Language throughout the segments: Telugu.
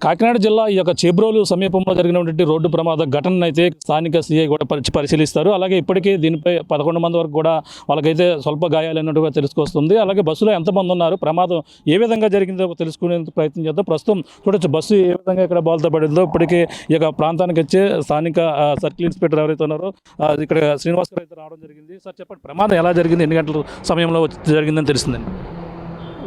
కాకినాడ జిల్లా ఈ యొక్క చేబ్రోలు సమీపంలో జరిగినటువంటి రోడ్డు ప్రమాద ఘటనను అయితే స్థానిక సీఐ కూడా పరిశీలిస్తారు. అలాగే ఇప్పటికే దీనిపై 11 మంది వరకు కూడా వాళ్ళకైతే స్వల్ప గాయాలైనట్టుగా తెలుసుకొస్తుంది. అలాగే బస్సులో ఎంతమంది ఉన్నారు, ప్రమాదం ఏ విధంగా జరిగిందో తెలుసుకునే ప్రయత్నం చేద్దాం. ప్రస్తుతం చూడొచ్చు బస్సు ఏ విధంగా ఇక్కడ బోల్తా పడిందో. ఇప్పటికే ఈ యొక్క ప్రాంతానికి వచ్చే స్థానిక సర్కిల్ ఇన్స్పెక్టర్ ఎవరైతే ఉన్నారో ఇక్కడ శ్రీనివాస్ గారు అయితే రావడం జరిగింది. సార్ చెప్పండి, ప్రమాదం ఎలా జరిగింది, ఎన్ని గంటల సమయంలో జరిగిందని తెలిసిందండి?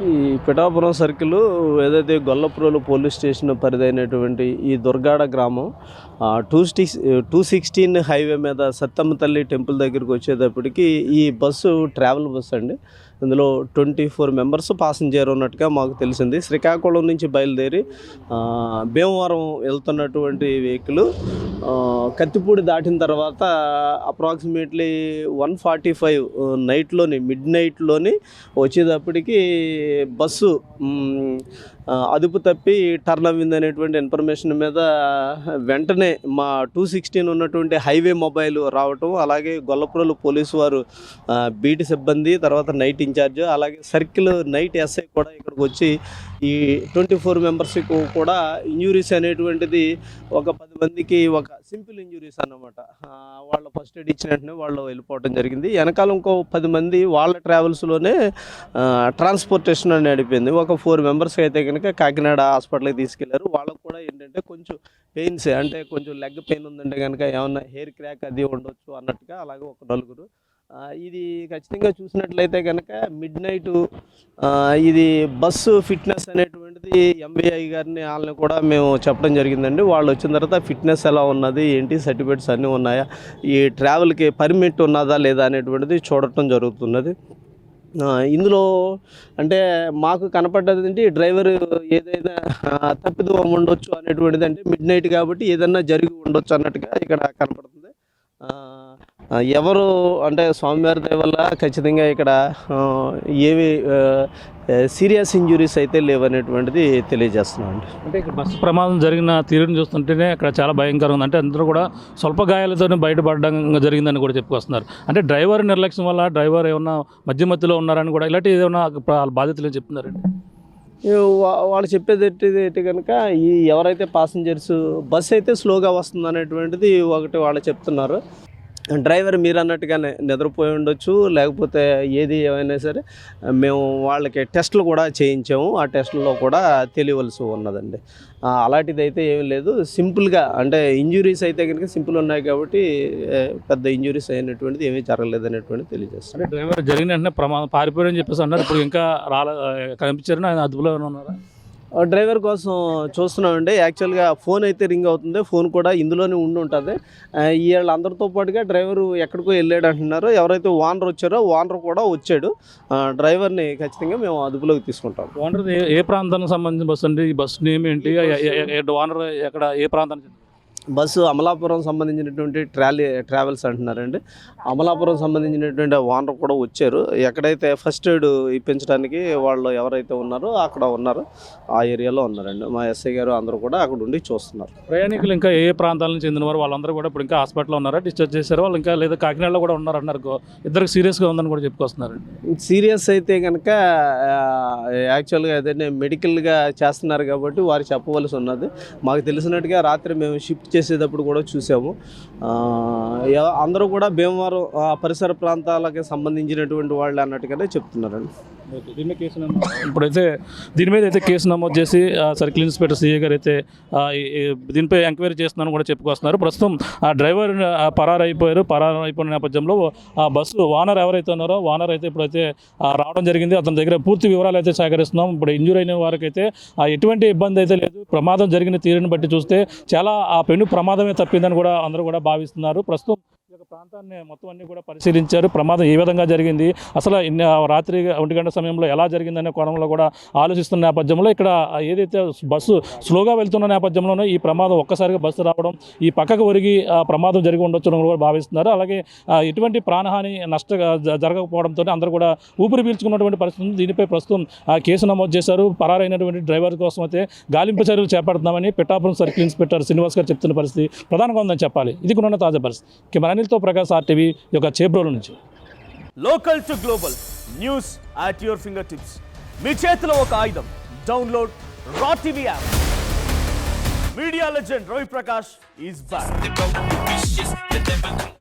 ఈ పిఠాపురం సర్కిల్ ఏదైతే గొల్లప్రోలు పోలీస్ స్టేషన్ పరిధైనటువంటి ఈ దుర్గాడ గ్రామం 216 హైవే మీద సత్తమ్మ తల్లి టెంపుల్ దగ్గరికి వచ్చేటప్పటికి ఈ బస్సు ట్రావెల్ బస్సు అండి. ఇందులో 24 మెంబర్స్ పాసింజర్ ఉన్నట్టుగా మాకు తెలిసింది. శ్రీకాకుళం నుంచి బయలుదేరి భీమవరం వెళ్తున్నటువంటి వెహికల్ కత్తిపూడి దాటిన తర్వాత అప్రాక్సిమేట్లీ 1:45 మిడ్ నైట్లోని వచ్చేటప్పటికి బస్సు అదుపు తప్పి టర్న్ అవ్వింది అనేటువంటి ఇన్ఫర్మేషన్ మీద వెంటనే మా 216 ఉన్నటువంటి హైవే మొబైల్ రావటం, అలాగే గొల్లప్రోలు పోలీసు వారు బీట్ సిబ్బంది, తర్వాత నైట్ ఇన్ఛార్జ్, అలాగే సర్కిల్ నైట్ ఎస్ఐ కూడా ఇక్కడికి వచ్చి ఈ 24 మెంబర్స్కి కూడా ఇంజురీస్ అనేటువంటిది ఒక 10 మందికి ఒక సింపుల్ ఇంజురీస్ అన్నమాట. వాళ్ళు ఫస్ట్ ఎయిడ్ ఇచ్చిన వెంటనే వాళ్ళు వెళ్ళిపోవడం జరిగింది. వెనకాల ఇంకో 10 మంది వాళ్ళ ట్రావెల్స్లోనే ట్రాన్స్పోర్టేషన్ అని నడిపింది. ఒక 4 మెంబర్స్కి అయితే కనుక కాకినాడ హాస్పిటల్కి తీసుకెళ్లారు. వాళ్ళకు కూడా ఏంటంటే కొంచెం పెయిన్స్, అంటే కొంచెం లెగ్ పెయిన్ ఉందంటే కనుక ఏమన్నా హెయిర్ క్రాక్ అది ఉండొచ్చు అన్నట్టుగా, అలాగే ఒక 4. ఇది ఖచ్చితంగా చూసినట్లయితే కనుక మిడ్ నైట్ ఇది బస్సు ఫిట్నెస్ అనేటువంటిది ఎంబీఐ గారిని వాళ్ళని కూడా మేము చెప్పడం జరిగిందండి. వాళ్ళు వచ్చిన తర్వాత ఫిట్నెస్ ఎలా ఉన్నది, ఏంటి సర్టిఫికేట్స్ అన్నీ ఉన్నాయా, ఈ ట్రావెల్కి పర్మిట్ ఉన్నదా లేదా అనేటువంటిది చూడటం జరుగుతున్నది. ఇందులో అంటే మాకు కనపడ్డది ఏంటి, డ్రైవర్ ఏదైనా తప్పిదం ఉండొచ్చు అనేటువంటిది, అంటే మిడ్ నైట్ కాబట్టి ఏదన్నా జరిగి ఉండొచ్చు అన్నట్టుగా ఇక్కడ కనపడుతుంది. ఎవరు అంటే స్వామివారి దయ వల్ల ఖచ్చితంగా ఇక్కడ ఏవి సీరియస్ ఇంజురీస్ అయితే లేవనేటువంటిది తెలియజేస్తున్నాం అండి. అంటే ఇక్కడ బస్సు ప్రమాదం జరిగిన తీరుని చూస్తుంటేనే అక్కడ చాలా భయంకరంగా ఉంది. అంటే అందరూ కూడా స్వల్ప గాయాలతోనే బయటపడడం జరిగిందని కూడా చెప్పుకొస్తున్నారు. అంటే డ్రైవర్ నిర్లక్ష్యం వల్ల డ్రైవర్ ఏమన్నా మధ్యలో ఉన్నారని కూడా ఇలాంటి ఏదైనా బాధ్యతలు చెప్తున్నారండి? వాళ్ళు చెప్పేది ఏంటి కనుక ఈ ఎవరైతే పాసింజర్స్ బస్సు అయితే స్లోగా వస్తుంది అనేటువంటిది ఒకటి వాళ్ళు చెప్తున్నారు. డ్రైవర్ మీరు అన్నట్టుగానే నిద్రపోయి ఉండొచ్చు, లేకపోతే ఏది ఏమైనా సరే మేము వాళ్ళకి టెస్టులు కూడా చేయించాము. ఆ టెస్టుల్లో కూడా తెలియవలసి ఉన్నదండి. అలాంటిది అయితే ఏమీ లేదు. సింపుల్గా అంటే ఇంజురీస్ అయితే కనుక సింపుల్ ఉన్నాయి కాబట్టి పెద్ద ఇంజురీస్ అయినటువంటిది ఏమీ జరగలేదు అనేటువంటిది తెలియజేస్తాను. అంటే డ్రైవర్ జరిగిన వెంటనే ప్రమాదం పారిపోయారని చెప్పేసి అన్నారు. ఇప్పుడు ఇంకా కనిపించారని ఆయన అదుపులో ఉన్నారా? డ్రైవర్ కోసం చూస్తున్నామండి. యాక్చువల్గా ఫోన్ అయితే రింగ్ అవుతుంది. ఫోన్ కూడా ఇందులోనే ఉంటుంది. వీళ్ళందరితో పాటుగా డ్రైవరు ఎక్కడికో వెళ్ళాడు అంటున్నారు. ఎవరైతే ఓనర్ వచ్చారో ఓనర్ కూడా వచ్చాడు. డ్రైవర్ని ఖచ్చితంగా మేము అదుపులోకి తీసుకుంటాం. ఓనర్ ఏ ప్రాంతానికి సంబంధించిన బస్సు అండి? ఈ బస్సు నేమ్ ఏంటి? ఓనర్ ఎక్కడ, ఏ ప్రాంతానికి? బస్సు అమలాపురం సంబంధించినటువంటి ట్రావెల్స్ అంటున్నారండి. అమలాపురం సంబంధించినటువంటి ఓనర్ కూడా వచ్చారు. ఎక్కడైతే ఫస్ట్ ఎయిడ్ ఇప్పించడానికి వాళ్ళు ఎవరైతే ఉన్నారో అక్కడ ఉన్నారు, ఆ ఏరియాలో ఉన్నారండి. మా ఎస్ఐ గారు అందరూ కూడా అక్కడ ఉండి చూస్తున్నారు. ప్రయాణికులు ఇంకా ఏ ప్రాంతాల నుంచి చెందినవారు వాళ్ళందరూ కూడా ఇప్పుడు ఇంకా హాస్పిటల్లో ఉన్నారా, డిశ్చార్జ్ చేశారు? వాళ్ళు ఇంకా లేదా కాకినాడలో కూడా ఉన్నారు అన్నారు. ఇద్దరికి సీరియస్గా ఉందని కూడా చెప్పుకొస్తున్నారు. సీరియస్ అయితే కనుక యాక్చువల్గా అదే మెడికల్గా చేస్తున్నారు కాబట్టి వారు చెప్పవలసి ఉన్నది. మాకు తెలిసినట్టుగా రాత్రి మేము షిఫ్ట్ చేసేటప్పుడు కూడా చూసాము. అందరూ కూడా భీమవరం పరిసర ప్రాంతాలకి సంబంధించినటువంటి వాళ్ళు అన్నట్టుగానే చెప్తున్నారండి. ఇప్పుడైతే దీని మీద అయితే కేసు నమోదు చేసి సర్కిల్ ఇన్స్పెక్టర్ సిఐ గారు అయితే దీనిపై ఎంక్వైరీ చేస్తున్నారని కూడా చెప్పుకొస్తున్నారు. ప్రస్తుతం ఆ డ్రైవర్ పరారైపోయిన నేపథ్యంలో ఆ బస్సు ఓనర్ ఎవరైతే ఉన్నారో ఓనర్ అయితే ఇప్పుడైతే రావడం జరిగింది. అతని దగ్గర పూర్తి వివరాలు అయితే సేకరిస్తున్నాం. ఇప్పుడు ఇంజూరీ అయిన వారికి అయితే ఎటువంటి ఇబ్బంది అయితే లేదు. ప్రమాదం జరిగిన తీరుని బట్టి చూస్తే చాలా ఆ పెను ప్రమాదమే తప్పిందని కూడా అందరూ కూడా భావిస్తున్నారు. ప్రస్తుతం ఈ యొక్క ప్రాంతాన్ని మొత్తం అన్ని కూడా పరిశీలించారు. ప్రమాదం ఏ విధంగా జరిగింది, అసలు రాత్రి 1 గంట సమయంలో ఎలా జరిగిందనే కోణంలో కూడా ఆలోచిస్తున్న నేపథ్యంలో ఇక్కడ ఏదైతే బస్సు స్లోగా వెళ్తున్న నేపథ్యంలోనే ఈ ప్రమాదం ఒక్కసారిగా బస్సు రావడం, ఈ పక్కకు ఒరిగి ప్రమాదం జరిగి ఉండొచ్చు కూడా భావిస్తున్నారు. అలాగే ఎటువంటి ప్రాణహాని జరగకపోవడంతో అందరూ కూడా ఊపిరి పీల్చుకున్నటువంటి పరిస్థితి. దీనిపై ప్రస్తుతం కేసు నమోదు చేశారు. పరారైనటువంటి డ్రైవర్ కోసం అయితే గాలింపు చర్యలు చేపడుతున్నామని పిఠాపురం సర్కిల్ ఇన్స్పెక్టర్ శ్రీనివాస్ గారు చెప్తున్న పరిస్థితి ప్రధానంగా ఉందని చెప్పాలి. ఇది కూడా తాజా పరిస్థితి. కెమెరానిల్తో ప్రకాష్, ఆర్టీవీ యొక్క చేబ్రోలు నుంచి. Local to global news at your fingertips. మీ చేతిలో ఒక ఆయుధం. డౌన్లోడ్ రా TV app. Media legend Ravi Prakash is back.